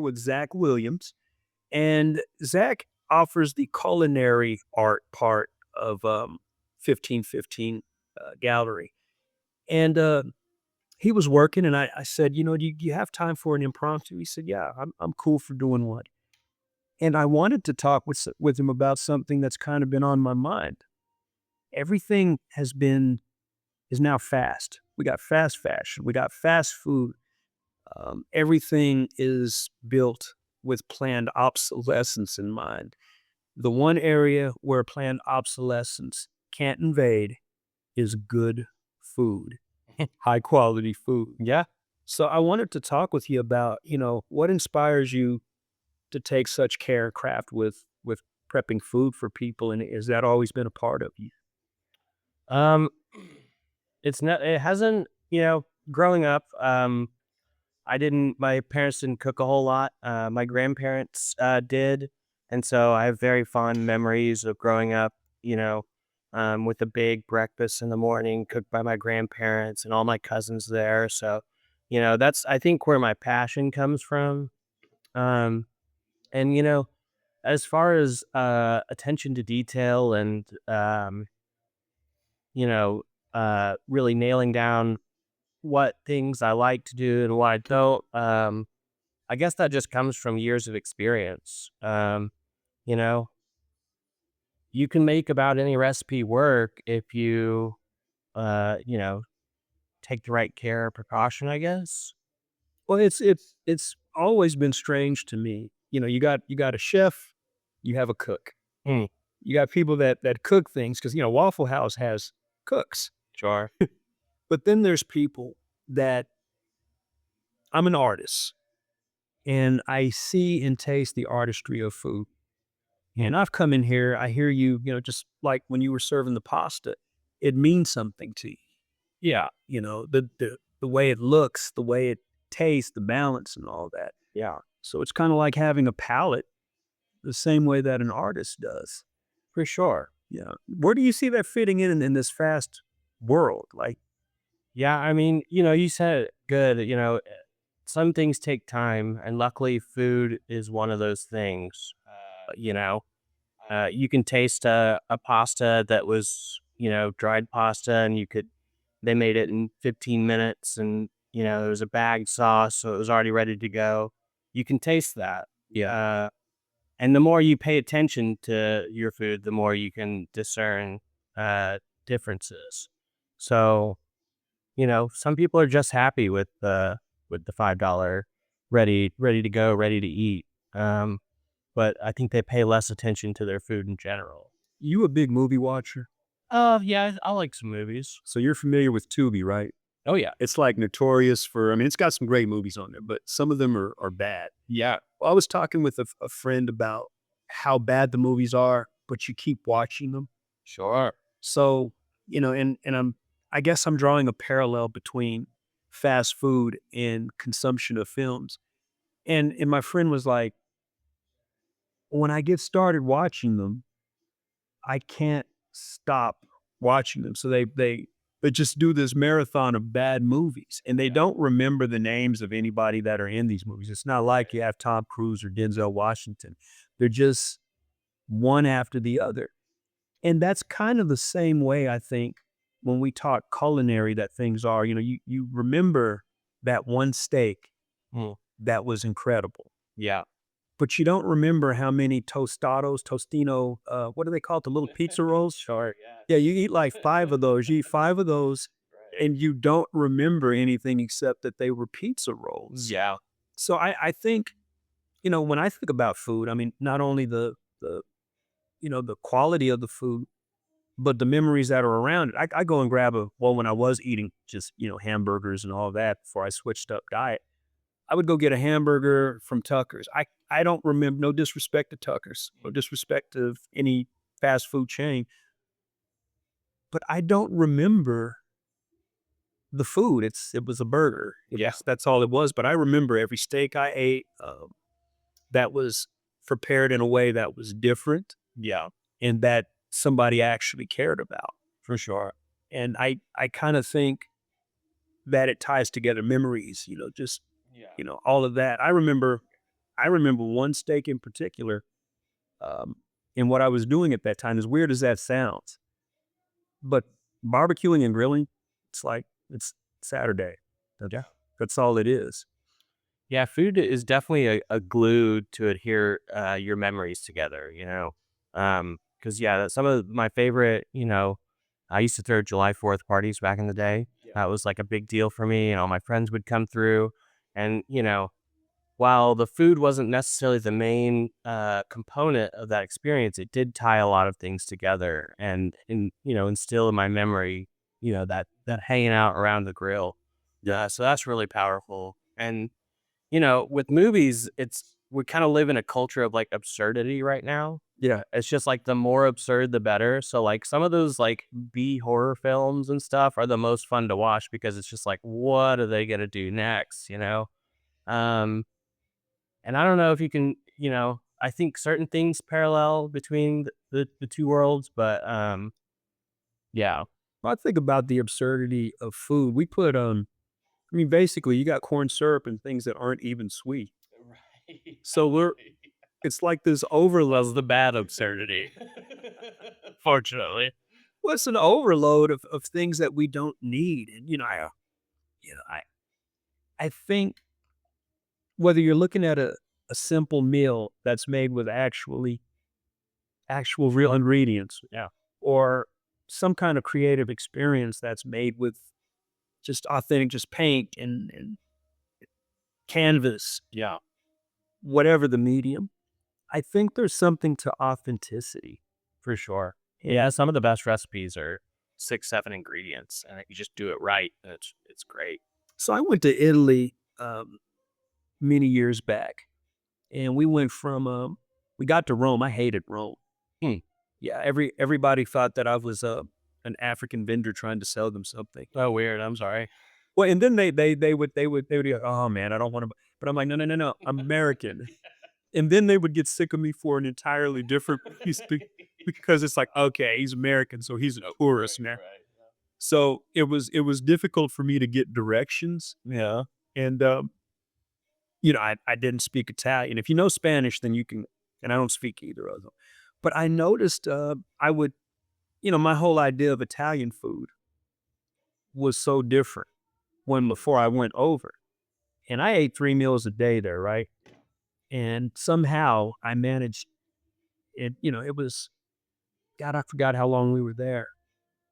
with Zach Williams, and Zach offers the culinary art part of 1515 Gallery. And he was working, and I said, do you have time for an impromptu? He said, yeah, I'm cool for doing one. And I wanted to talk with him about something that's kind of been on my mind. Everything is now fast. We got fast fashion, we got fast food. Everything is built with planned obsolescence in mind. The one area where planned obsolescence can't invade is good food, high quality food. Yeah. So I wanted to talk with you about, what inspires you to take such care and craft with prepping food for people, and has that always been a part of you? Um, it's not. It hasn't. Growing up, my parents didn't cook a whole lot. My grandparents did, and so I have very fond memories of growing up. With a big breakfast in the morning cooked by my grandparents and all my cousins there. So, that's I think where my passion comes from. Um, and as far as attention to detail and you know, really nailing down what things I like to do and what I don't. I guess that just comes from years of experience. You know, you can make about any recipe work if you, uh, you know, take the right care or precaution, I guess. Well, it's always been strange to me. You got a chef, you have a cook. Hmm, You got people that cook things because Waffle House has cooks. sure. But then there's people that I'm an artist and I see and taste the artistry of food. And I've come in here, I hear you, just like when you were serving the pasta, it means something to you. Yeah. The way it looks, the way it tastes, the balance and all that. Yeah, So it's kind of like having a palate the same way that an artist does. for sure. Yeah. Where do you see that fitting in this fast world? Like, Yeah, I mean, you said it good. Some things take time, and luckily, food is one of those things. You can taste a pasta that was, dried pasta, and they made it in 15 minutes, and, it was a bagged sauce, so it was already ready to go. You can taste that. yeah. Uh, and the more you pay attention to your food, the more you can discern differences. So, some people are just happy with the $5 ready to go, ready to eat. But I think they pay less attention to their food in general. You a big movie watcher? Yeah, I like some movies. So you're familiar with Tubi, right? Oh yeah, It's like notorious for, I mean, it's got some great movies on there, but some of them are bad. yeah, Well, I was talking with a friend about how bad the movies are, but you keep watching them. sure. So, and I guess I'm drawing a parallel between fast food and consumption of films. And my friend was like, when I get started watching them, I can't stop watching them. So they just do this marathon of bad movies, and they don't remember the names of anybody that are in these movies. It's not like you have Tom Cruise or Denzel Washington. They're just one after the other. And that's kind of the same way I think when we talk culinary that things are. You remember that one steak Mm, that was incredible, yeah, but you don't remember how many tostino, what do they call it? The little pizza rolls? sure. Yeah. Yeah, you eat like 5 of those. You eat 5 of those, Right. and you don't remember anything except that they were pizza rolls. Yeah. So I think, when I think about food, I mean, not only the quality of the food, but the memories that are around it. I go and grab when I was eating just, hamburgers and all that before I switched up diet, I would go get a hamburger from Tucker's. I don't remember, no disrespect to Tucker's, no disrespect to any fast food chain, but I don't remember the food. It was a burger. Yeah. That's all it was. But I remember every steak I ate that was prepared in a way that was different Yeah. and that somebody actually cared about. For sure. And I kind of think that it ties together memories, just Yeah. all of that. I remember. I remember one steak in particular, um, and what I was doing at that time, as weird as that sounds, but barbecuing and grilling, it's like it's Saturday. That's Yeah. that's all it is. Yeah, food is definitely a glue to adhere your memories together, you know. Because yeah, some of my favorite, I used to throw July 4th parties back in the day. Yeah. That was like a big deal for me, and all my friends would come through. And, while the food wasn't necessarily the main component of that experience, it did tie a lot of things together and instill in my memory, that hanging out around the grill. Yeah, so that's really powerful. And with movies, we kind of live in a culture of like absurdity right now. Yeah. It's just like the more absurd, the better. So like some of those like B horror films and stuff are the most fun to watch because it's just like, what are they gonna do next? Um, and I don't know if you can, I think certain things parallel between the two worlds, but yeah, Well, I think about the absurdity of food. We put I mean, basically, you got corn syrup and things that aren't even sweet. right. So it's like this overload. That's the bad absurdity, fortunately. Well, it's an overload of things that we don't need. And you know, I think whether you're looking at a simple meal that's made with actual real ingredients, Yeah, or some kind of creative experience that's made with just authentic, just paint and canvas, yeah, whatever the medium. I think there's something to authenticity. for sure. Yeah, And some of the best recipes are 6, 7 ingredients, and you just do it right. It's great. so I went to Italy many years back, and we got to Rome. I hated Rome. Hmm. Yeah, everybody thought that I was an African vendor trying to sell them something. Oh, weird. I'm sorry. Well, and then they would be like, "Oh man, I don't want to," but I'm like, "No, no, no, no, I'm American." And then they would get sick of me for an entirely different piece because it's like, okay, he's American, so he's a tourist now. So it was difficult for me to get directions, Yeah. and I didn't speak Italian. If you know Spanish, then you can, and I don't speak either of them. But I noticed I would, my whole idea of Italian food was so different when before I went over. And I ate 3 meals a day there, right? And somehow I managed it, it was God, I forgot how long we were there.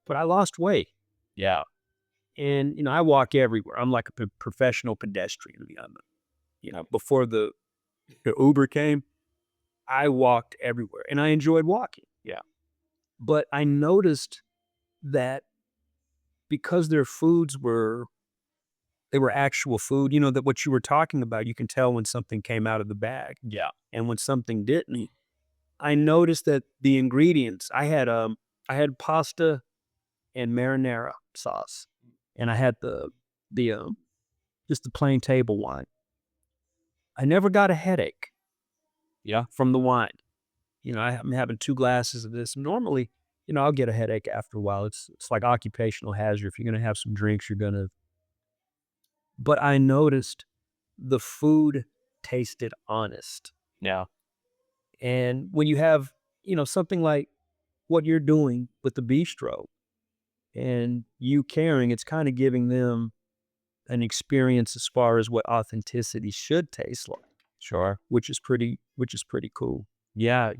But I lost weight. Yeah. And I walk everywhere. I'm like a professional pedestrian. Before the Uber came, I walked everywhere and I enjoyed walking. Yeah. But I noticed that because their foods they were actual food, that what you were talking about, you can tell when something came out of the bag Yeah. and when something didn't. I noticed that the ingredients, I had pasta and marinara sauce, and I had the just the plain table wine. I never got a headache Yeah. from the wine. I'm having 2 glasses of this. Normally, I'll get a headache after a while. It's like occupational hazard. If you're gonna have some drinks, you're gonna but I noticed the food tasted honest. Yeah. And when you have, something like what you're doing with the bistro and you caring, it's kind of giving them an experience as far as what authenticity should taste like, Sure. which is pretty cool. Yeah.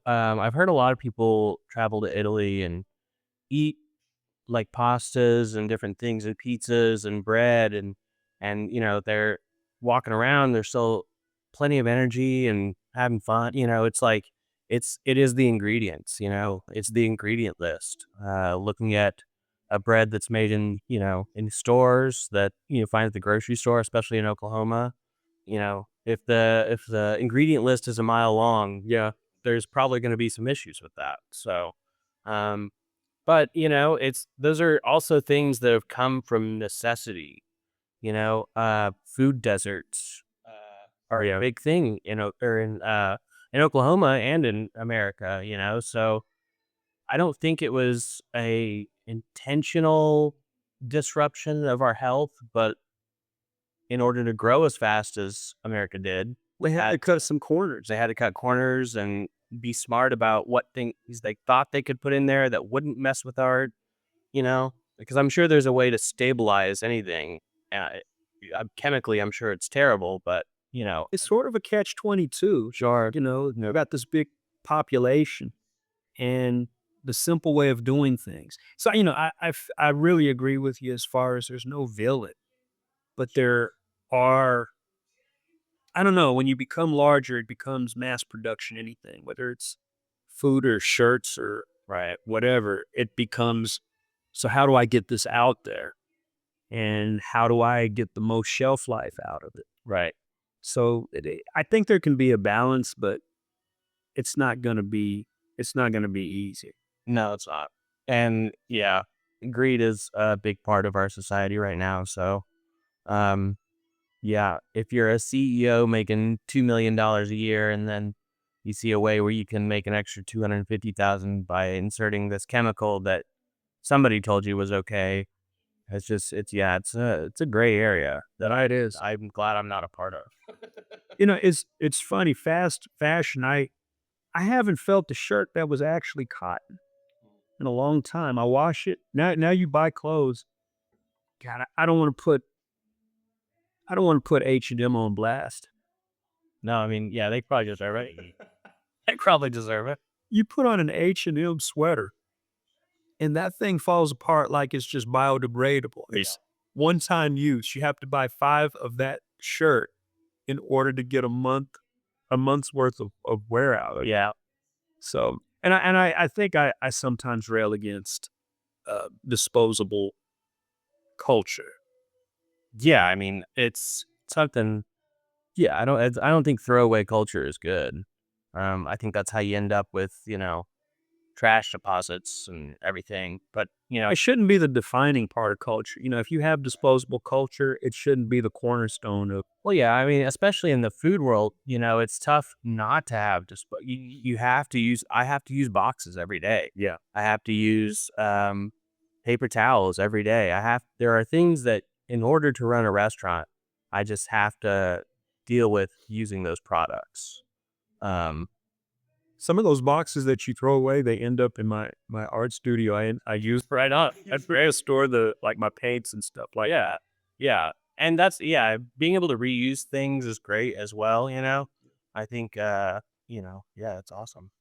I've heard a lot of people travel to Italy and eat like pastas and different things and pizzas and bread and they're walking around, there's still plenty of energy and having fun. It's like it is the ingredients, it's the ingredient list. Looking at a bread that's made in stores that find at the grocery store, especially in Oklahoma. If the ingredient list is a mile long, yeah, there's probably going to be some issues with that. So um but, it's those are also things that have come from necessity, food deserts, are a big thing in Oklahoma and in America, so I don't think it was a intentional disruption of our health, but in order to grow as fast as America did, They had to cut some corners. They had to cut corners and be smart about what things they thought they could put in there that wouldn't mess with art, you know? Because I'm sure there's a way to stabilize anything. Uh, Chemically, I'm sure it's terrible, but, It's sort of a catch-22. sure. You got this big population and the simple way of doing things. So, I really agree with you as far as there's no villain, but there are, I don't know, when you become larger, it becomes mass production, anything, whether it's food or shirts or Right, whatever, it becomes, so how do I get this out there? And how do I get the most shelf life out of it? right. So I think there can be a balance, but it's not gonna be it's not gonna be easy. No, it's not. And yeah, greed is a big part of our society right now. So, um, yeah, if you're a CEO making $2 million a year, and then you see a way where you can make an extra 250,000 by inserting this chemical that somebody told you was okay, it's a gray area that It is. I'm glad I'm not a part of. It's funny, fast fashion. I haven't felt a shirt that was actually cotton in a long time. I wash it. Now you buy clothes. God, I don't want to put H&M on blast. No, I mean, yeah, they probably deserve it. They probably deserve it. You put on an H&M sweater and that thing falls apart like it's just biodegradable. It's one-time use. You have to buy 5 of that shirt in order to get a month's worth of wear out of it. Yeah. So, I think I sometimes rail against disposable culture. Yeah, I mean, it's something. Yeah, I don't think throwaway culture is good. I think that's how you end up with, trash deposits and everything. But, It shouldn't be the defining part of culture. If you have disposable culture, it shouldn't be the cornerstone of. well, yeah, I mean, especially in the food world, it's tough not to have you have to use I have to use boxes every day. Yeah. I have to use paper towels every day. There are things that in order to run a restaurant, I just have to deal with using those products. Um, Some of those boxes that you throw away, they end up in my art studio. I use right on. That's where I store the like my paints and stuff like Yeah. that. Yeah. And being able to reuse things is great as well. I think yeah, it's awesome.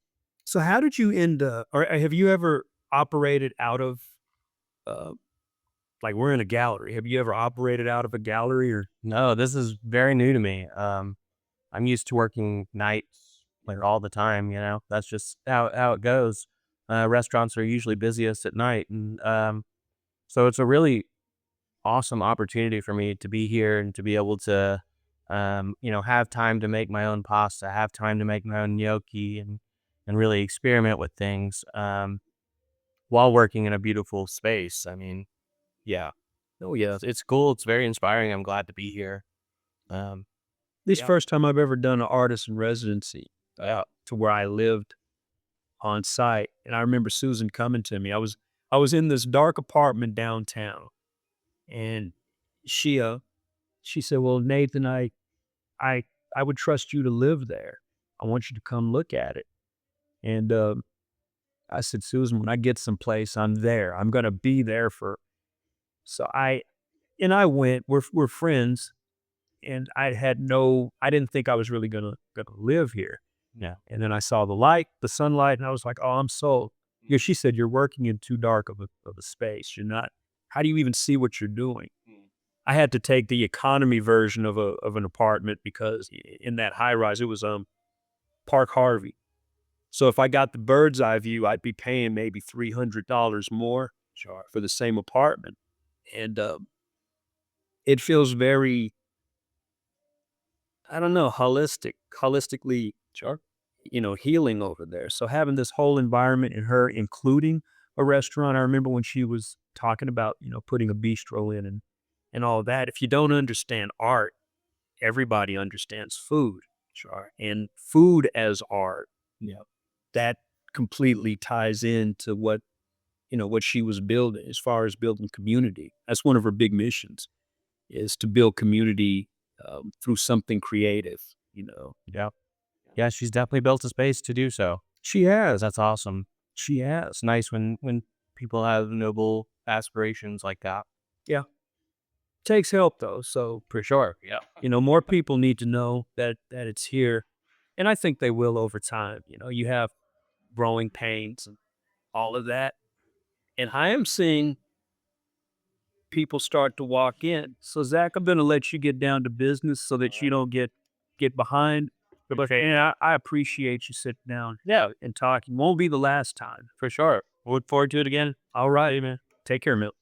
So how did you end up, or have you ever operated out of uh like we're in a gallery. Have you ever operated out of a gallery or No, this is very new to me. I'm used to working nights like all the time. That's just how it goes. Restaurants are usually busiest at night, and so it's a really awesome opportunity for me to be here and to be able to have time to make my own pasta, have time to make my own gnocchi, and really experiment with things while working in a beautiful space. I mean, yeah, oh yeah. it's cool. It's very inspiring. I'm glad to be here. Um, This yeah, first time I've ever done an artist in residency to where I lived on site. And I remember Susan coming to me. I was in this dark apartment downtown and she she said, "Well, Nathan, I I would trust you to live there. I want you to come look at it." And I said, "Susan, when I get someplace, I'm there. I'm gonna be there for." So I went. We're friends, and I didn't think I was really gonna live here. yeah, And then I saw the light, the sunlight, and I was like, "Oh, I'm sold." Yeah, she said, "You're working in too dark of a space. You're not. How do you even see what you're doing?" I had to take the economy version of an apartment because in that high rise, it was Park Harvey. So if I got the bird's eye view, I'd be paying maybe $300 more for the same apartment. And it feels very, I don't know, holistically, healing over there. So having this whole environment and her including a restaurant, I remember when she was talking about, putting a bistro in and all that. If you don't understand art, everybody understands food. sure. And food as art, Yeah, that completely ties into what she was building as far as building community. That's one of her big missions is to build community through something creative. you know. Yeah. Yeah, she's definitely built a space to do so. She has. That's awesome. She has. It's nice when people have noble aspirations like that. Yeah. Takes help though. So, For sure. Yeah. more people need to know that it's here. And I think they will over time. You have growing pains and all of that. And I am seeing people start to walk in. So Zach, I'm gonna let you get down to business so that you don't get behind. But Okay. and I appreciate you sitting down Yeah, and talking. Won't be the last time. for sure. Look forward to it again. All right. See you, man. Take care, Milt.